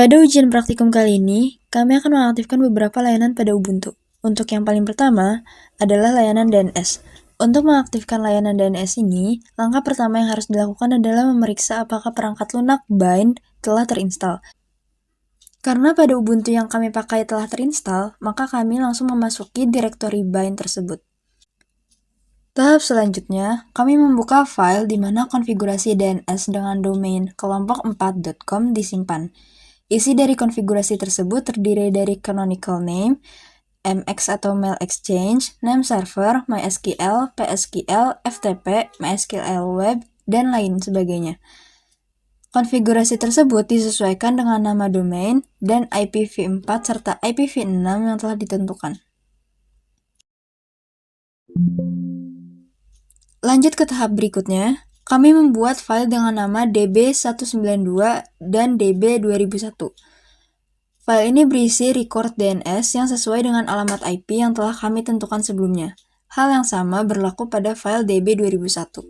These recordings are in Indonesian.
Pada ujian praktikum kali ini, kami akan mengaktifkan beberapa layanan pada Ubuntu. Untuk yang paling pertama adalah layanan DNS. Untuk mengaktifkan layanan DNS ini, langkah pertama yang harus dilakukan adalah memeriksa apakah perangkat lunak bind telah terinstall. Karena pada Ubuntu yang kami pakai telah terinstall, maka kami langsung memasuki direktori bind tersebut. Tahap selanjutnya, kami membuka file di mana konfigurasi DNS dengan domain kelompok4.com disimpan. Isi dari konfigurasi tersebut terdiri dari canonical name, MX atau mail exchange, name server, MySQL, PSQL, FTP, MySQL web, dan lain sebagainya. Konfigurasi tersebut disesuaikan dengan nama domain dan IPv4 serta IPv6 yang telah ditentukan. Lanjut ke tahap berikutnya, kami membuat file dengan nama db192 dan db2001. File ini berisi record DNS yang sesuai dengan alamat IP yang telah kami tentukan sebelumnya. Hal yang sama berlaku pada file db2001.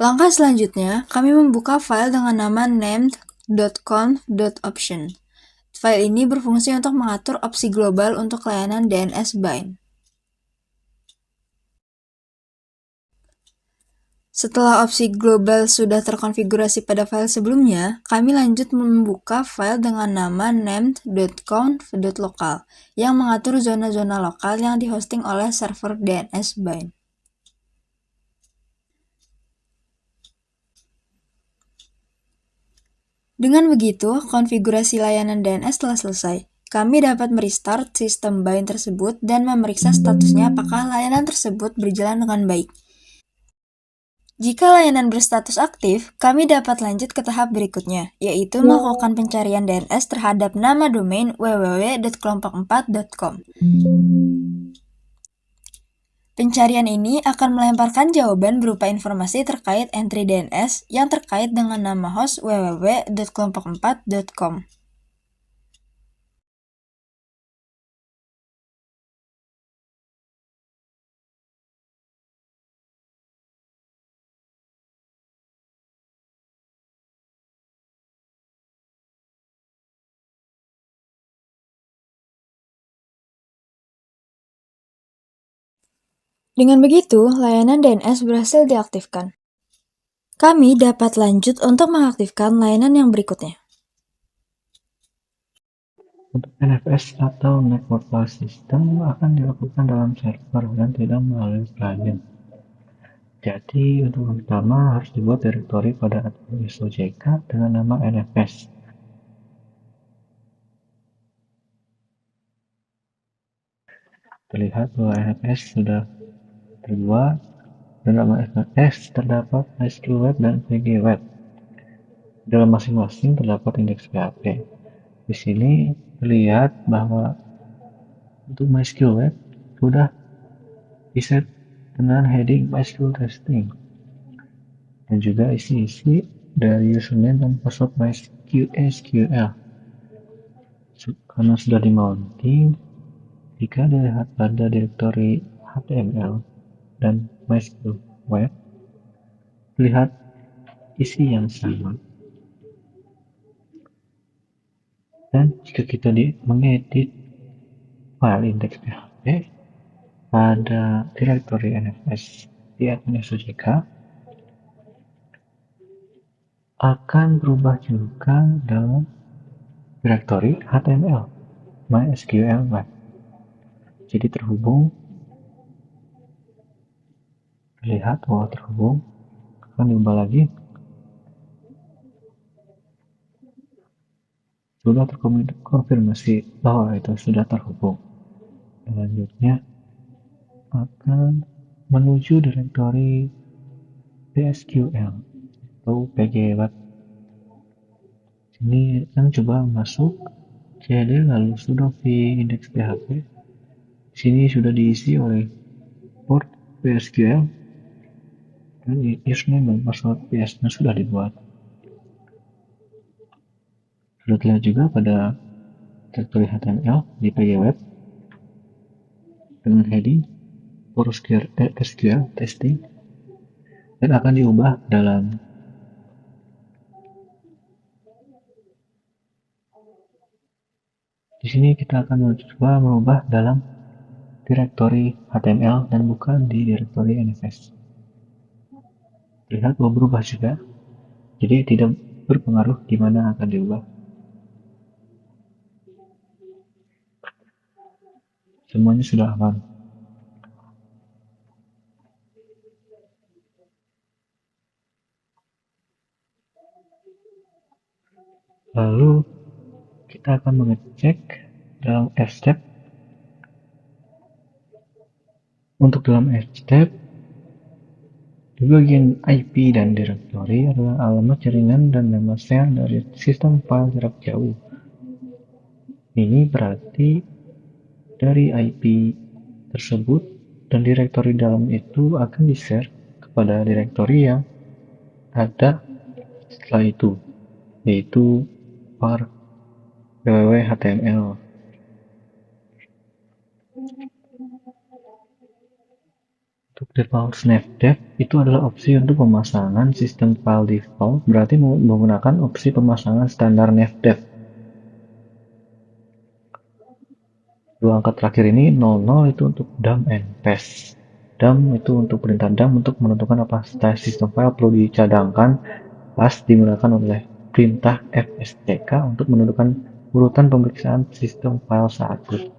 Langkah selanjutnya, kami membuka file dengan nama named.conf.option. File ini berfungsi untuk mengatur opsi global untuk layanan DNS bind. Setelah opsi global sudah terkonfigurasi pada file sebelumnya, kami lanjut membuka file dengan nama named.conf.local yang mengatur zona-zona lokal yang dihosting oleh server DNS bind. Dengan begitu, konfigurasi layanan DNS telah selesai. Kami dapat merestart sistem bind tersebut dan memeriksa statusnya apakah layanan tersebut berjalan dengan baik. Jika layanan berstatus aktif, kami dapat lanjut ke tahap berikutnya, yaitu melakukan pencarian DNS terhadap nama domain www.kelompok4.com. Pencarian ini akan melemparkan jawaban berupa informasi terkait entry DNS yang terkait dengan nama host www.kelompok4.com. Dengan begitu, layanan DNS berhasil diaktifkan. Kami dapat lanjut untuk mengaktifkan layanan yang berikutnya. Untuk NFS atau Network File System akan dilakukan dalam server dan tidak melalui plugin. Jadi untuk yang pertama harus dibuat direktori pada admin OJK dengan nama NFS. Terlihat bahwa NFS sudah terbuat dan nama NFS terdapat MySQL Web dan VG Web. Dalam masing-masing terdapat indeks PHP. Di sini terlihat bahwa untuk MySQL Web sudah diset dengan heading MySQL Testing dan juga isi-isi dari username dan password MySQL. Karena sudah di-mounting, jika dilihat pada direktori HTML dan MySQL Web, lihat isi yang sama. Dan jika kita mengedit file index PHP pada direktori NFS di admin SOJK, akan berubah juga dalam direktori HTML MySQL Web. Jadi terhubung, lihat bahwa terhubung, akan diubah lagi. Sudah terkonfirmasi bahwa itu sudah terhubung. Selanjutnya akan menuju direktori PSQL atau PG Web. Ini akan coba masuk cd lalu sudo v index php. Di sini sudah diisi oleh port PSQL dan username dan password PS-nya sudah dibuat. Sudah terlihat juga pada directory HTML di pgweb dengan heading for SQL testing dan akan diubah dalam di sini kita akan mencoba merubah dalam directory HTML dan bukan di directory NFS. Lihat bahwa berubah juga, jadi tidak berpengaruh di mana akan diubah. Semuanya sudah aman. Lalu kita akan mengecek dalam step. Untuk dalam step, di bagian IP dan directory adalah alamat jaringan dan nama share dari sistem file jarak jauh. Ini berarti dari IP tersebut dan directory dalam itu akan di-share kepada directory yang ada setelah itu, yaitu var www.html. Untuk default snapdev itu adalah opsi untuk pemasangan sistem file default, berarti menggunakan opsi pemasangan standar navdev. Dua angka terakhir ini 00 itu untuk dump and paste. Dump itu untuk perintah dump untuk menentukan apa sistem file perlu dicadangkan. Paste digunakan oleh perintah fstk untuk menentukan urutan pemeriksaan sistem file saat boot.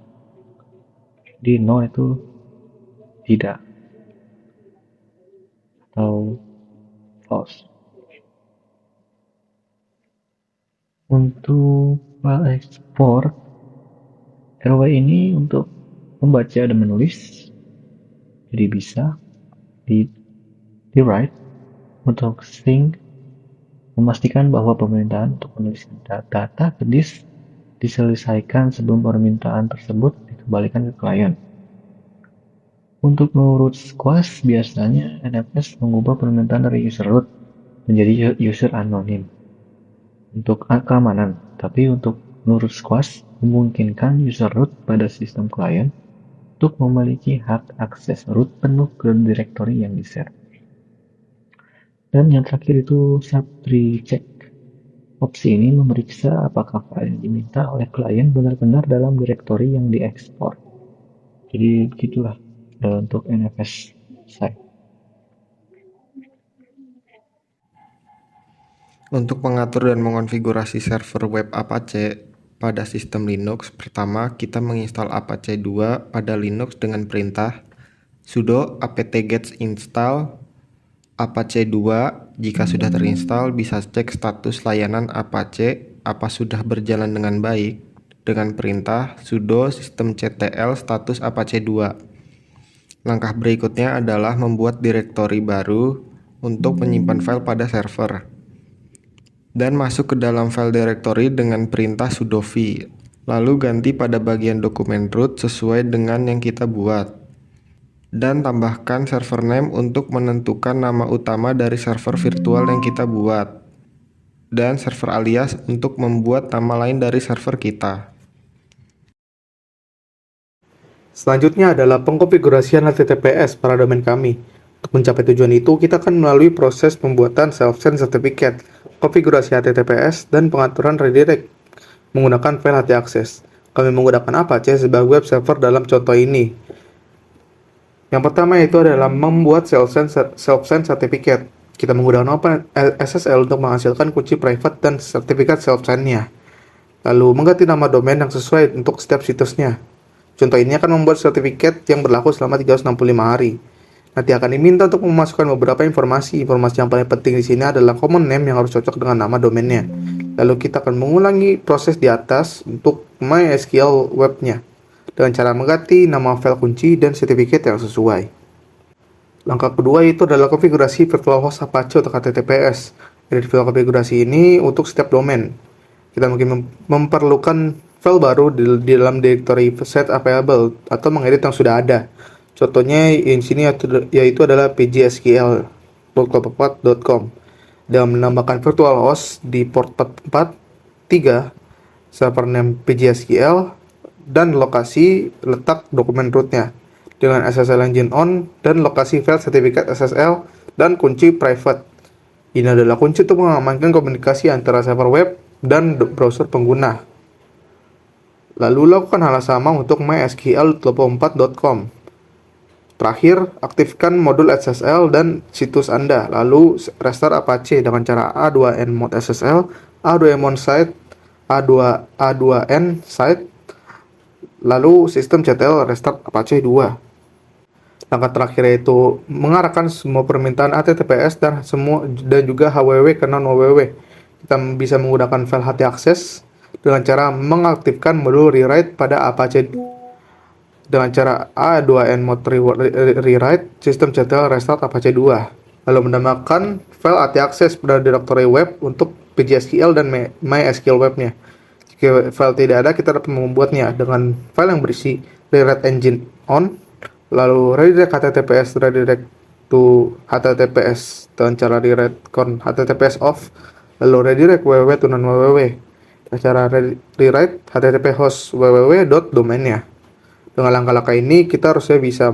Di 0 itu tidak atau false. Untuk file export RW ini untuk membaca dan menulis, jadi bisa di write. Untuk sync, memastikan bahwa permintaan untuk menulis data ke disk diselesaikan sebelum permintaan tersebut dikembalikan ke klien. Untuk root squash, biasanya NFS mengubah permintaan dari user root menjadi user anonim untuk keamanan, tapi untuk root squash memungkinkan user root pada sistem klien untuk memiliki hak akses root penuh ke directory yang di-share. Dan yang terakhir itu sub-tree check. Opsi ini memeriksa apakah file yang diminta oleh klien benar-benar dalam directory yang diekspor. Jadi begitulah untuk NFS site. Untuk mengatur dan mengonfigurasi server web Apache pada sistem Linux, pertama kita menginstal Apache 2 pada Linux dengan perintah sudo apt-get install Apache 2. Jika sudah terinstall, bisa cek status layanan Apache apa sudah berjalan dengan baik dengan perintah sudo systemctl status Apache 2. Langkah berikutnya adalah membuat direktori baru untuk menyimpan file pada server dan masuk ke dalam file directory dengan perintah sudo v, lalu ganti pada bagian dokumen root sesuai dengan yang kita buat, dan tambahkan server name untuk menentukan nama utama dari server virtual yang kita buat, dan server alias untuk membuat nama lain dari server kita. Selanjutnya adalah pengkonfigurasian HTTPS pada domain kami. Untuk mencapai tujuan itu, kita akan melalui proses pembuatan self-send certificate, konfigurasi HTTPS, dan pengaturan redirect menggunakan file htaccess. Kami menggunakan Apache sebagai web server dalam contoh ini. Yang pertama itu adalah membuat self-send certificate. Kita menggunakan OpenSSL untuk menghasilkan kunci private dan sertifikat self-send-nya. Lalu mengganti nama domain yang sesuai untuk setiap situsnya. Contoh ini akan membuat sertifikat yang berlaku selama 365 hari. Nanti akan diminta untuk memasukkan beberapa informasi. Informasi yang paling penting di sini adalah common name yang harus cocok dengan nama domainnya. Lalu kita akan mengulangi proses di atas untuk MySQL webnya dengan cara mengganti nama file kunci dan sertifikat yang sesuai. Langkah kedua itu adalah konfigurasi virtual host Apache atau HTTPS. Dari file konfigurasi ini untuk setiap domain. Kita mungkin memerlukan file baru di dalam directory set available atau mengedit yang sudah ada. Contohnya di sini yaitu adalah pgsql.com dan menambahkan virtual host di port 43 server name PGSQL, dan lokasi letak dokumen rootnya dengan SSL engine on dan lokasi file sertifikat SSL dan kunci private. Ini adalah kunci untuk mengamankan komunikasi antara server web dan browser pengguna. Lalu lakukan hal sama untuk mysql24.com. Terakhir, aktifkan modul SSL dan situs Anda, lalu restart Apache dengan cara A2N mod SSL, A2N site, A2N site, lalu sistem CTL restart Apache 2. Langkah terakhir yaitu mengarahkan semua permintaan HTTPS dan juga HWW ke non-HWW. Kita bisa menggunakan file htaccess dengan cara mengaktifkan modul rewrite pada Apache dengan cara A2N mod rewrite sistem CTL restart Apache 2. Lalu menambahkan file htaccess pada directory web untuk PGSQL dan MySQL webnya. Jika file tidak ada, kita dapat membuatnya dengan file yang berisi rewrite engine on, lalu redirect HTTPS redirect to HTTPS dengan cara rewrite con HTTPS off, lalu redirect www to non www dengan cara rewrite HTTP host www.domainnya. Dengan langkah-langkah ini, kita harusnya bisa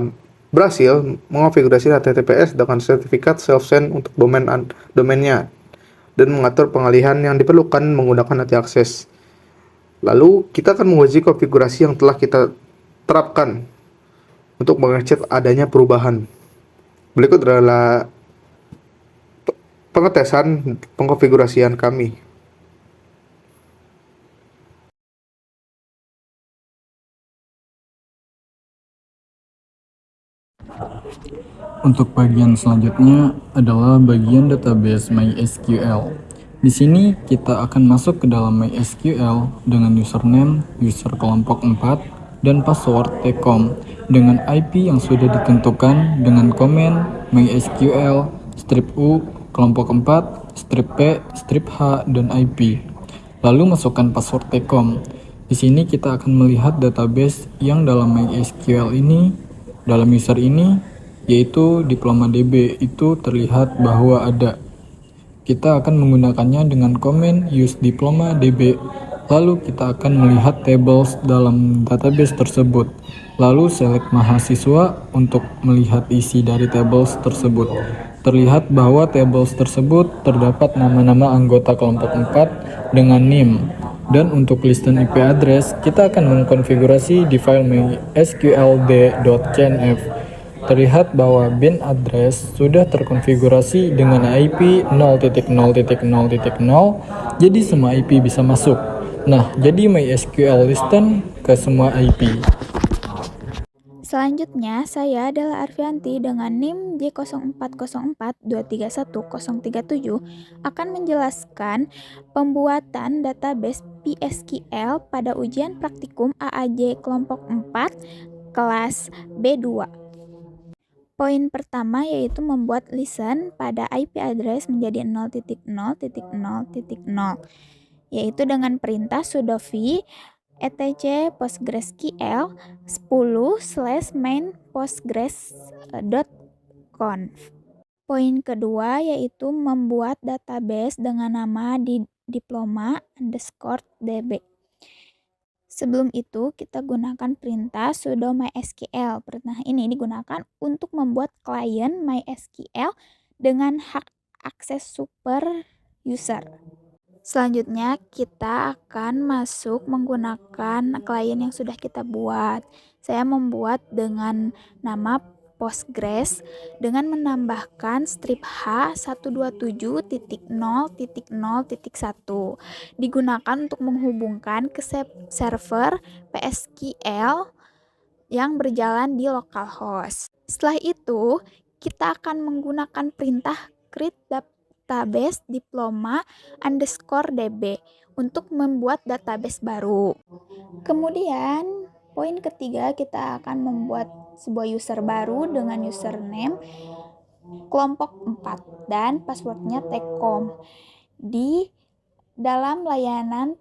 berhasil mengonfigurasi HTTPS dengan sertifikat self-send untuk domainnya dan mengatur pengalihan yang diperlukan menggunakan htaccess. Lalu, kita akan menguji konfigurasi yang telah kita terapkan untuk mengecek adanya perubahan. Berikut adalah pengetesan pengkonfigurasian kami. Untuk bagian selanjutnya adalah bagian database MySQL. Di sini kita akan masuk ke dalam MySQL dengan username, user kelompok 4, dan password tcom dengan IP yang sudah ditentukan dengan komen MySQL strip U kelompok 4 strip P strip H dan IP. Lalu masukkan password tcom. Di sini kita akan melihat database yang dalam MySQL ini, dalam user ini, yaitu DiplomaDB. Itu terlihat bahwa ada. Kita akan menggunakannya dengan komen use DiplomaDB. Lalu kita akan melihat tables dalam database tersebut. Lalu select mahasiswa untuk melihat isi dari tables tersebut. Terlihat bahwa tables tersebut terdapat nama-nama anggota kelompok 4 dengan NIM. Dan untuk list dan IP address, kita akan mengkonfigurasi di file mysqld.cnf. Terlihat bahwa bin address sudah terkonfigurasi dengan IP 0.0.0.0, jadi semua IP bisa masuk. Nah, jadi MySQL listen ke semua IP. Selanjutnya, saya adalah Arfianti dengan NIM J0404231037 akan menjelaskan pembuatan database PSQL pada ujian praktikum AAJ kelompok 4 kelas B2. Poin pertama yaitu membuat listen pada IP address menjadi 0.0.0.0, yaitu dengan perintah sudo v etc postgresql 10/main postgres.conf. Poin kedua yaitu membuat database dengan nama diploma_db. Sebelum itu, kita gunakan perintah sudo mysql. Perintah ini digunakan untuk membuat klien MySQL dengan hak akses super user. Selanjutnya, kita akan masuk menggunakan klien yang sudah kita buat. Saya membuat dengan nama Postgres dengan menambahkan strip H 127.0.0.1 digunakan untuk menghubungkan ke server PSQL yang berjalan di localhost. Setelah itu, kita akan menggunakan perintah create database diploma_db untuk membuat database baru. Kemudian, poin ketiga, kita akan membuat sebuah user baru dengan username kelompok 4 dan passwordnya tcom di dalam layanan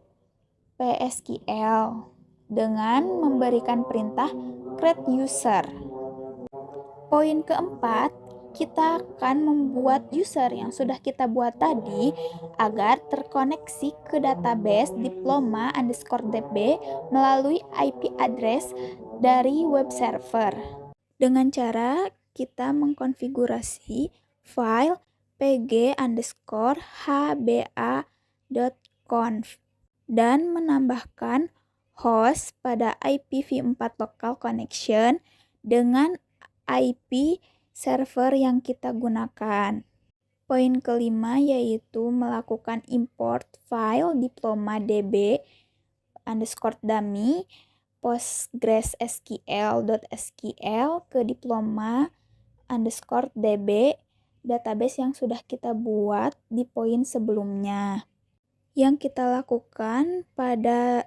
PSQL dengan memberikan perintah create user. Poin keempat, kita akan membuat user yang sudah kita buat tadi agar terkoneksi ke database diploma_db melalui IP address dari web server. Dengan cara kita mengkonfigurasi file pg_hba.conf dan menambahkan host pada IPv4 local connection dengan IP server yang kita gunakan. Poin kelima yaitu melakukan import file diploma_db_dummy postgresql.sql ke diploma_db database yang sudah kita buat di poin sebelumnya. Yang kita lakukan pada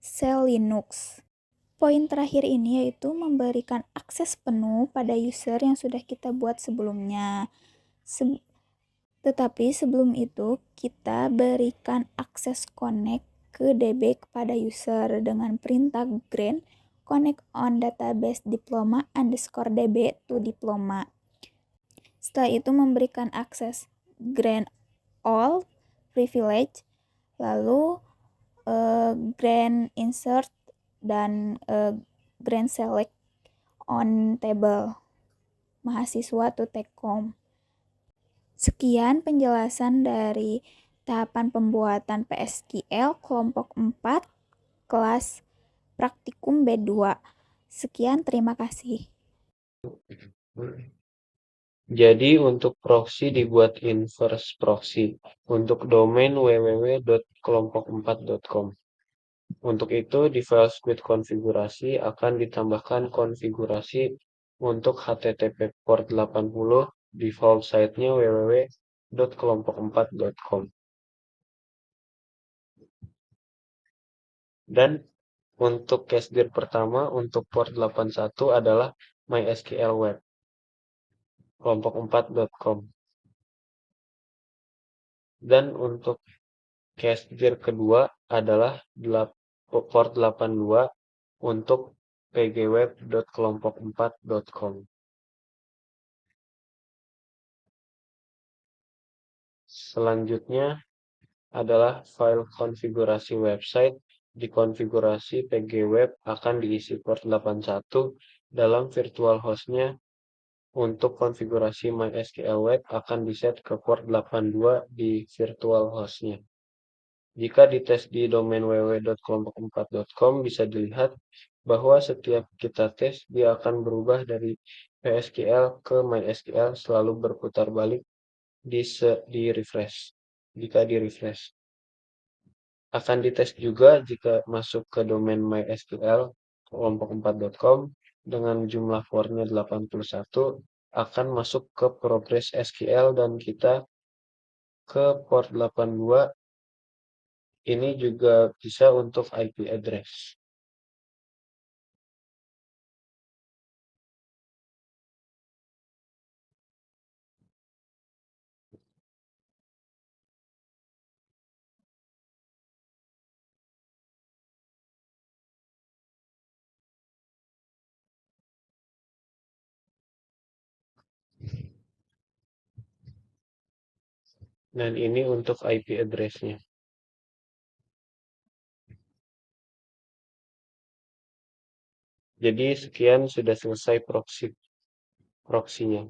shell Linux. Poin terakhir ini yaitu memberikan akses penuh pada user yang sudah kita buat sebelumnya. Tetapi sebelum itu kita berikan akses connect ke DB kepada user dengan perintah grant connect on database diploma_db to diploma. Setelah itu memberikan akses grant all privilege, lalu grant insert dan grant select on table mahasiswa to take home. Sekian penjelasan dari tahapan pembuatan PSQL kelompok 4 kelas praktikum B2. Sekian, terima kasih. Jadi untuk proxy dibuat inverse proxy untuk domain www.kelompok4.com. Untuk itu di file script konfigurasi akan ditambahkan konfigurasi untuk HTTP port 80 default site-nya www.kelompok4.com. Dan untuk casdir pertama untuk port 81 adalah MySQL Web kelompok4.com. Dan untuk casdir kedua adalah port 82 untuk pgweb.kelompok4.com. Selanjutnya adalah file konfigurasi website. Di konfigurasi pgweb akan diisi port 81 dalam virtual hostnya. Untuk konfigurasi MySQL Web akan diset ke port 82 di virtual hostnya. Jika dites di domain www.kelompok4.com bisa dilihat bahwa setiap kita tes dia akan berubah dari PSQL ke MySQL selalu berputar balik di refresh. Jika di refresh akan dites juga jika masuk ke domain MySQL kelompok4.com dengan jumlah portnya 81 akan masuk ke progress SQL dan kita ke port 82. Ini juga bisa untuk IP address. Dan ini untuk IP address-nya. Jadi sekian sudah selesai proxy-nya.